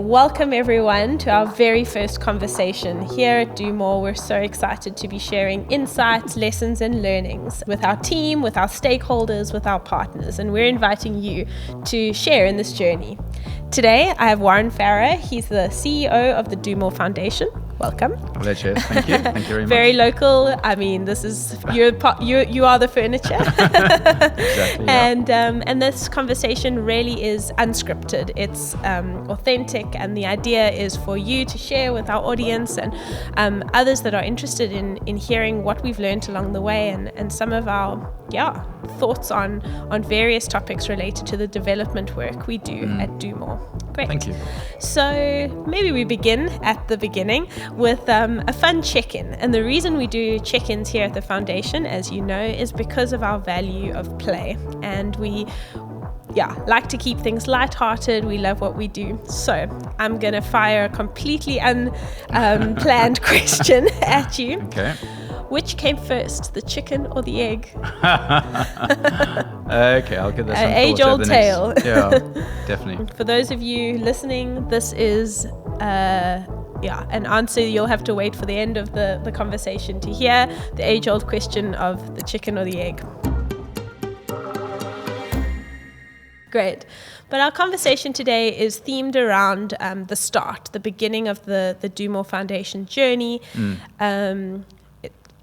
Welcome everyone to our very first conversation here at Do More. We're so excited to be sharing insights, lessons and learnings with our team, with our stakeholders, with our partners, and we're inviting you to share in this journey. Today I have Warren Farah. He's the CEO of the Do More Foundation. Welcome. Pleasure. Thank you. Thank you very much. Very local. I mean, this is you are the furniture. Exactly. Yeah. And this conversation really is unscripted. It's authentic, and the idea is for you to share with our audience and others that are interested in hearing what we've learned along the way and some of our thoughts on various topics related to the development work we do at Do More. Great. Thank you. So maybe we begin at the beginning with a fun check-in. And the reason we do check-ins here at the foundation, as you know, is because of our value of play. And we like to keep things lighthearted. We love what we do. So I'm going to fire a completely unplanned question at you. Okay. Which came first, the chicken or the egg? Okay, I'll give this some age-old tale. Yeah, definitely. For those of you listening, this is an answer you'll have to wait for the end of the conversation to hear, the age-old question of the chicken or the egg. Great. But our conversation today is themed around the start, the beginning of the Do More Foundation journey.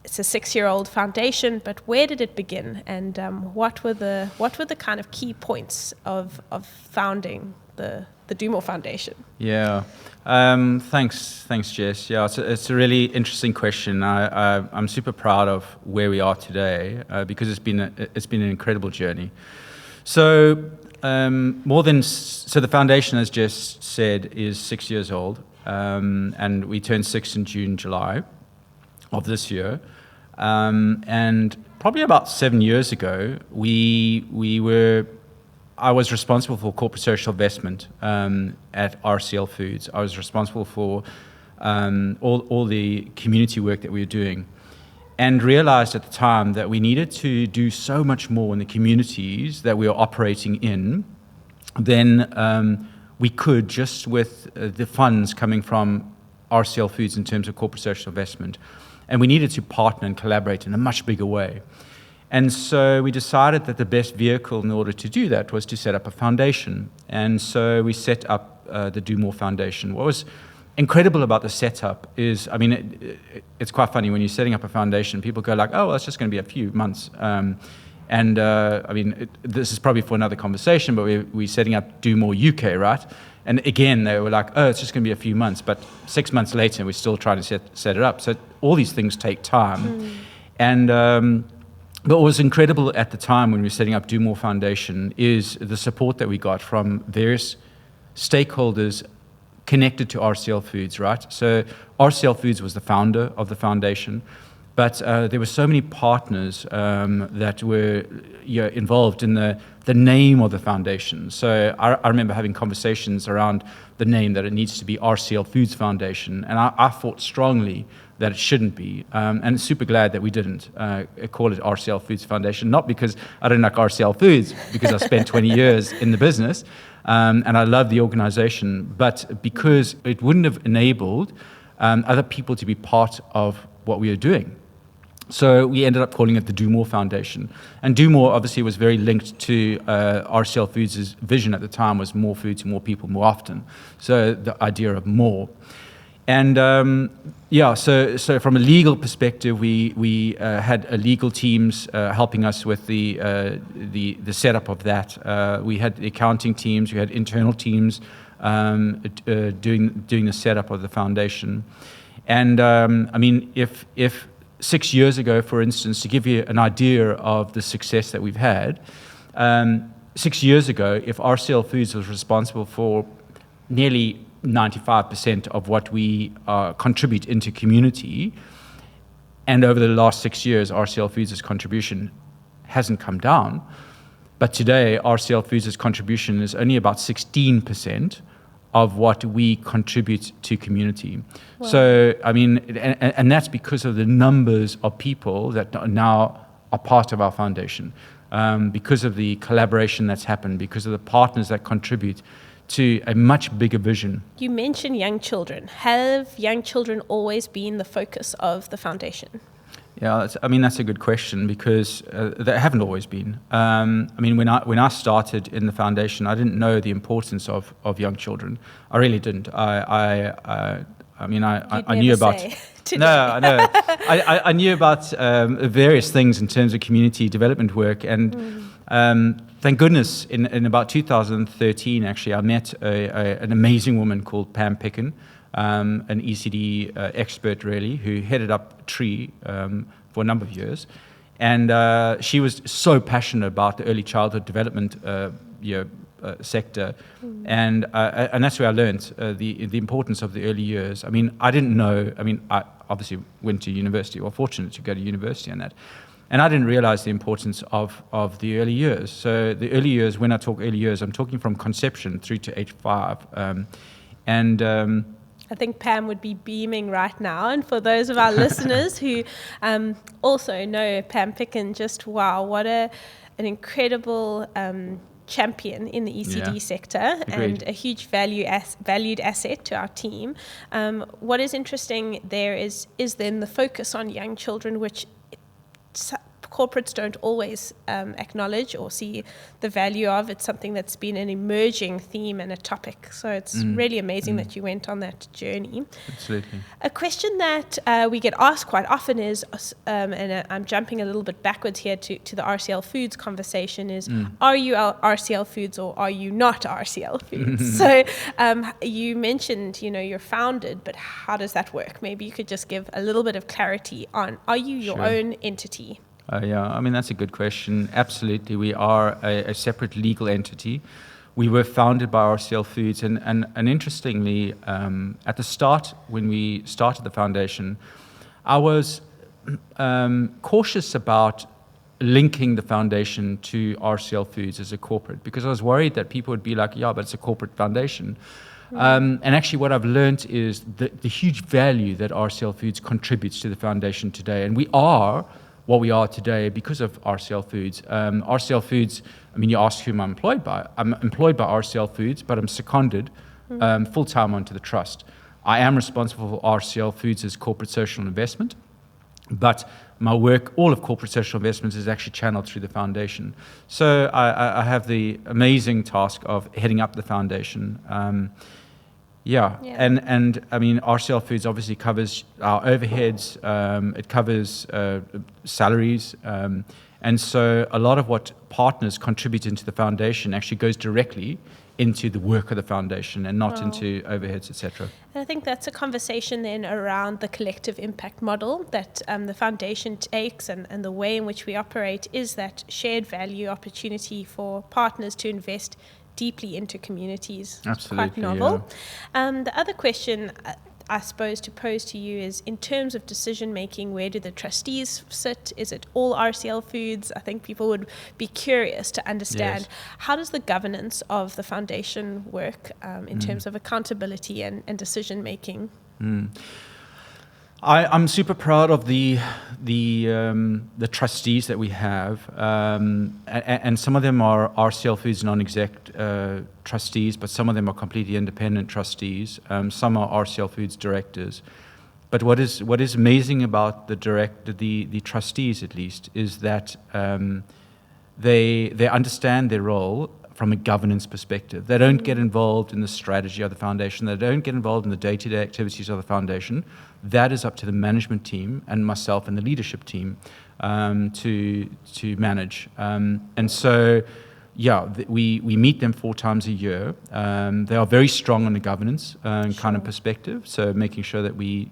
It's a 6-year-old foundation, but where did it begin, and what were the kind of key points of founding the Do More Foundation? Yeah, thanks, Jess. Yeah, it's a really interesting question. I'm super proud of where we are today because it's been an incredible journey. So the foundation, as Jess said, is 6 years old, and we turned 6 in July of this year. And probably about 7 years ago, I was responsible for corporate social investment at RCL Foods. I was responsible for all the community work that we were doing, and realized at the time that we needed to do so much more in the communities that we were operating in than we could just with the funds coming from RCL Foods in terms of corporate social investment. And we needed to partner and collaborate in a much bigger way. And so we decided that the best vehicle in order to do that was to set up a foundation. And so we set up the Do More Foundation. What was incredible about the setup is, it's quite funny when you're setting up a foundation, people go like, oh, well, it's just going to be a few months. This is probably for another conversation, but we're setting up Do More UK, right? And again, they were like, oh, it's just going to be a few months. But 6 months later, we're still trying to set it up. So all these things take time. And but what was incredible at the time when we were setting up Do More Foundation is the support that we got from various stakeholders connected to RCL Foods, right? So RCL Foods was the founder of the foundation. But there were so many partners that were involved in the name of the foundation. So I remember having conversations around the name, that it needs to be RCL Foods Foundation. And I thought strongly that it shouldn't be. And super glad that we didn't call it RCL Foods Foundation. Not because I don't like RCL Foods, because I spent 20 years in the business and I love the organization, but because it wouldn't have enabled other people to be part of what we are doing. So we ended up calling it the Do More Foundation. And Do More obviously was very linked to RCL Foods' vision at the time was more food to more people more often. So the idea of more. And so from a legal perspective, we had legal teams helping us with the setup of that. We had the accounting teams, we had internal teams doing the setup of the foundation. And if 6 years ago, for instance, to give you an idea of the success that we've had, 6 years ago, if RCL Foods was responsible for nearly 95% of what we contribute into community, and over the last 6 years, RCL Foods' contribution hasn't come down, but today, RCL Foods' contribution is only about 16% of what we contribute to community. Wow. So, and that's because of the numbers of people that now are part of our foundation, because of the collaboration that's happened, because of the partners that contribute to a much bigger vision. You mentioned young children. Have young children always been the focus of the foundation? Yeah, that's a good question, because they haven't always been. When I started in the foundation, I didn't know the importance of young children. I really didn't. I knew about. No, I know. I knew about various things in terms of community development work, and thank goodness, in about 2013, actually, I met an amazing woman called Pam Picken, an ECD expert, really, who headed up TREE for a number of years. And she was so passionate about the early childhood development sector. And that's where I learned the importance of the early years. I didn't know, I obviously went to university, or fortunate to go to university and that. And I didn't realize the importance of the early years. So the early years, when I talk early years, I'm talking from conception through to age 5. I think Pam would be beaming right now. And for those of our listeners who also know Pam Picken, just wow, what an incredible champion in the ECD sector. Agreed. And a huge valued asset to our team. What is interesting there is then the focus on young children, which corporates don't always acknowledge or see the value of. It's something that's been an emerging theme and a topic. So it's really amazing that you went on that journey. Absolutely. A question that we get asked quite often is, and I'm jumping a little bit backwards here to the RCL Foods conversation, is are you RCL Foods or are you not RCL Foods? So you mentioned, you're founded, but how does that work? Maybe you could just give a little bit of clarity on, are you your own entity? That's a good question. Absolutely, we are a separate legal entity. We were founded by RCL Foods, and interestingly, at the start, when we started the foundation, I was cautious about linking the foundation to RCL Foods as a corporate, because I was worried that people would be like, yeah, but it's a corporate foundation. And actually what I've learned is the huge value that RCL Foods contributes to the foundation today, and we are what we are today because of RCL Foods. RCL Foods, you asked whom I'm employed by. I'm employed by RCL Foods, but I'm seconded full-time onto the trust. I am responsible for RCL Foods' corporate social investment, but my work, all of corporate social investments, is actually channeled through the foundation. So I have the amazing task of heading up the foundation. And RCL Foods obviously covers our overheads, it covers salaries, and so a lot of what partners contribute into the foundation actually goes directly into the work of the foundation and not into overheads, etc. And I think that's a conversation then around the collective impact model that the foundation takes, and the way in which we operate is that shared value opportunity for partners to invest deeply into communities. Absolutely, it's quite novel. Yeah. The other question I suppose to pose to you is, in terms of decision making, where do the trustees sit? Is it all RCL Foods? I think people would be curious to understand, how does the governance of the foundation work in terms of accountability and decision making? I'm super proud of the trustees that we have, and some of them are RCL Foods non-exec trustees, but some of them are completely independent trustees. Some are RCL Foods directors. But what is amazing about the trustees, at least, is that they understand their role from a governance perspective. They don't get involved in the strategy of the foundation. They don't get involved in the day-to-day activities of the foundation. That is up to the management team and myself and the leadership team to manage. And so, we meet them 4 times a year. They are very strong on the governance kind of perspective. So making sure that we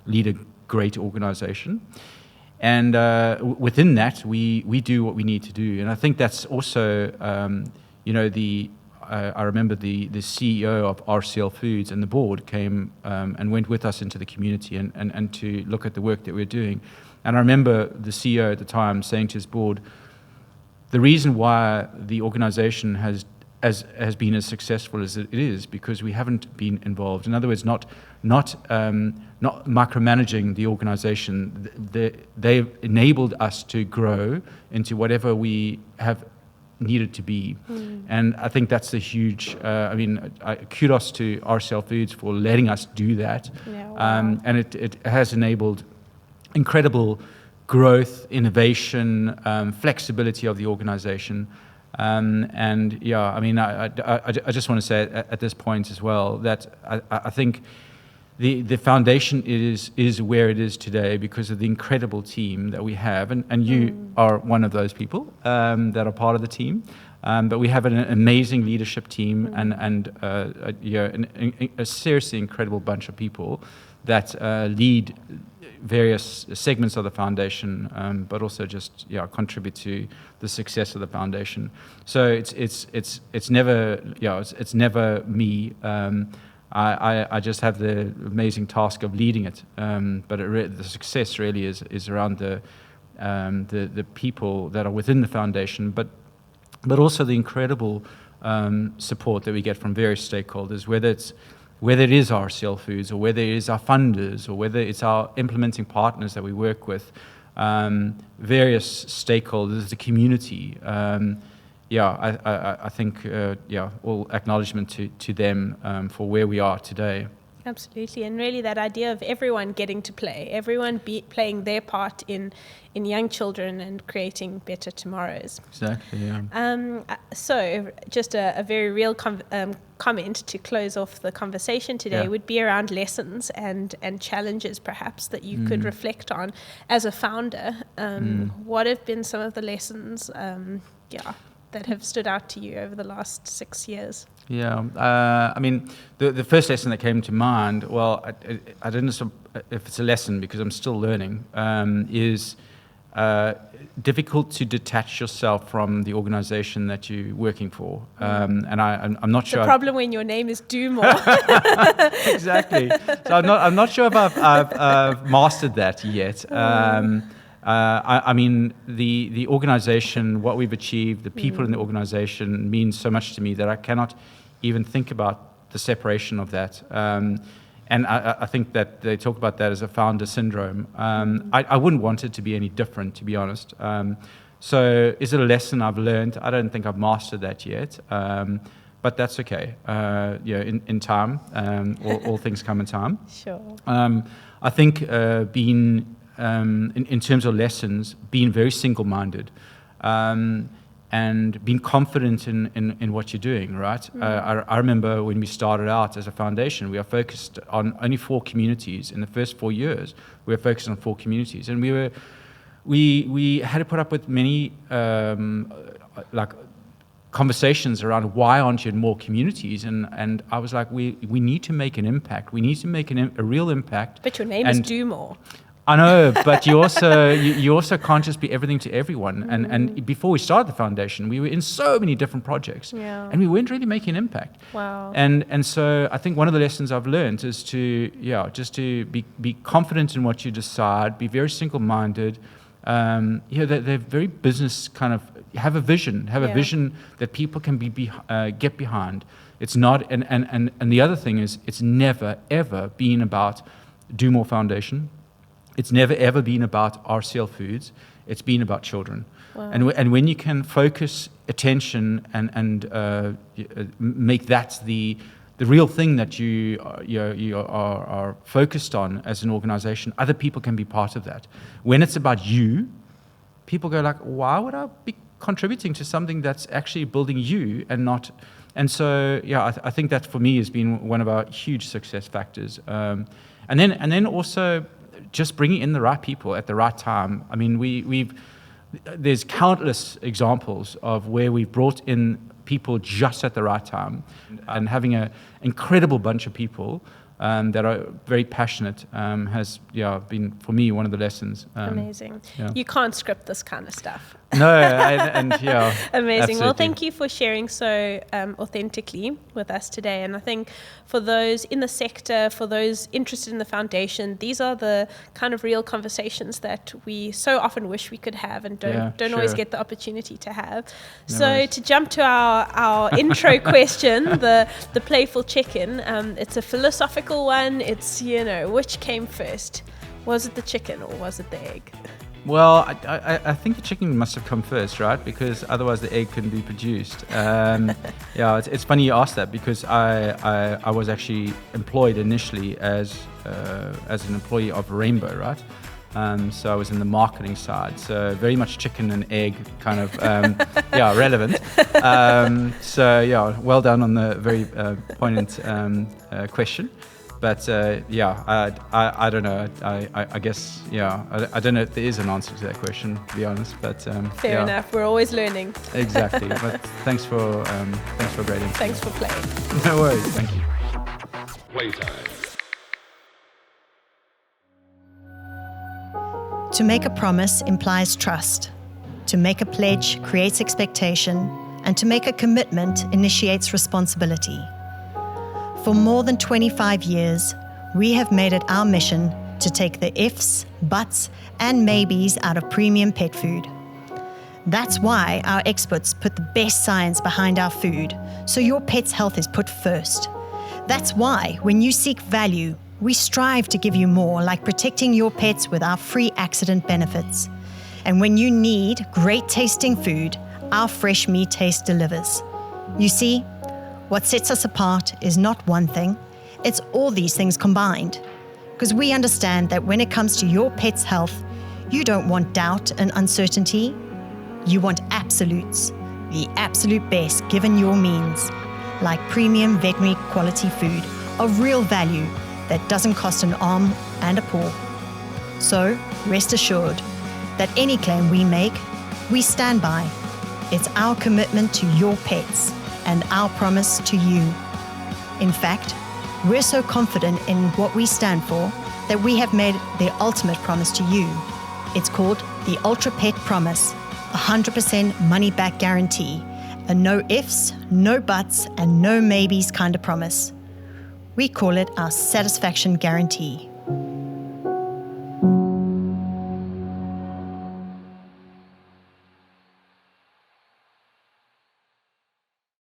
lead a great organization. And within that, we do what we need to do. And I think that's also, I remember the CEO of RCL Foods and the board came and went with us into the community and to look at the work that we're doing. And I remember the CEO at the time saying to his board, the reason why the organization has been as successful as it is because we haven't been involved. In other words, not micromanaging the organization. They've enabled us to grow into whatever we have needed to be. And I think that's a huge, kudos to RCL Foods for letting us do that. Yeah, wow. And it has enabled incredible growth, innovation, flexibility of the organization. I just want to say at this point as well that I think the foundation is where it is today because of the incredible team that we have, and you are one of those people that are part of the team. But we have an amazing leadership team and a seriously incredible bunch of people that lead various segments of the foundation, but also just contribute to the success of the foundation. So it's never me. I just have the amazing task of leading it, but the success really is around the people that are within the foundation, but also the incredible support that we get from various stakeholders, whether it is RCL Foods or whether it is our funders or whether it's our implementing partners that we work with, various stakeholders, the community. I think all acknowledgement to them for where we are today. Absolutely, and really that idea of everyone getting to play, everyone playing their part in young children and creating better tomorrows. Exactly, yeah. So just a very real comment to close off the conversation today would be around lessons and challenges perhaps that you could reflect on as a founder. What have been some of the lessons that have stood out to you over the last 6 years? Yeah, the first lesson that came to mind, well, I don't know if it's a lesson because I'm still learning, is difficult to detach yourself from the organization that you're working for. And I'm not sure. The problem when your name is Do More. Exactly. So I'm not sure if I've mastered that yet. The organization, what we've achieved, the people in the organization means so much to me that I cannot even think about the separation of that. And I think that they talk about that as a founder syndrome. I wouldn't want it to be any different, to be honest. So is it a lesson I've learned? I don't think I've mastered that yet. But that's okay. In time, all things come in time. Sure. I think being... in terms of lessons, being very single-minded and being confident in what you're doing, right? I remember when we started out as a foundation, we were focused on only 4 communities. In the first 4 years, we were focused on 4 communities. And we had to put up with many conversations around why aren't you in more communities, and I was like, we need to make an impact. We need to make a real impact. But your name is Do More. I know, but you also can't just be everything to everyone. And before we started the foundation, we were in so many different projects, and we weren't really making an impact. Wow. And so I think one of the lessons I've learned is to be confident in what you decide, be very single-minded. They're very business kind of. Have a vision. Have a vision that people can get behind. It's not. And the other thing is, it's never ever been about Do More Foundation. It's never ever been about RCL Foods. It's been about children. Wow. And when you can focus attention and make that the real thing that you are focused on as an organization, other people can be part of that. When it's about you, people go like, why would I be contributing to something that's actually building you and not? And so I think that for me has been one of our huge success factors. And then also just bringing in the right people at the right time. I mean, there's countless examples of where we've brought in people just at the right time, and having an incredible bunch of people that are very passionate has been for me one of the lessons. Amazing. You can't script this kind of stuff. No, amazing. Absolutely. Well, thank you for sharing so authentically with us today. And I think for those in the sector, for those interested in the foundation, these are the kind of real conversations that we so often wish we could have and don't always get the opportunity to have. No so worries. To jump to our intro question, the playful chicken, it's a philosophical one. It's, which came first? Was it the chicken or was it the egg? Well, I think the chicken must have come first, right? Because otherwise the egg couldn't be produced. Yeah, it's funny you asked that, because I was actually employed initially as an employee of Rainbow, right? So I was in the marketing side, so very much chicken and egg kind of, relevant. So yeah, well done on the very poignant question. But I don't know. I guess, I don't know if there is an answer to that question, to be honest. But fair enough. We're always learning. Exactly. But thanks for a great interview. Thanks for playing. No worries. Thank you. Playtime. To make a promise implies trust. To make a pledge creates expectation. And to make a commitment initiates responsibility. For more than 25 years, we have made it our mission to take the ifs, buts, and maybes out of premium pet food. That's why our experts put the best science behind our food, so your pet's health is put first. That's why, when you seek value, we strive to give you more, like protecting your pets with our free accident benefits. And when you need great tasting food, our fresh meat taste delivers. You see, what sets us apart is not one thing, it's all these things combined. Because we understand that when it comes to your pet's health, you don't want doubt and uncertainty, you want absolutes, the absolute best given your means, like premium veterinary quality food of real value that doesn't cost an arm and a paw. So, rest assured that any claim we make, we stand by. It's our commitment to your pets and our promise to you. In fact, we're so confident in what we stand for that we have made the ultimate promise to you. It's called the Ultra Pet Promise, 100% money-back guarantee, a no ifs, no buts, and no maybes kind of promise. We call it our satisfaction guarantee.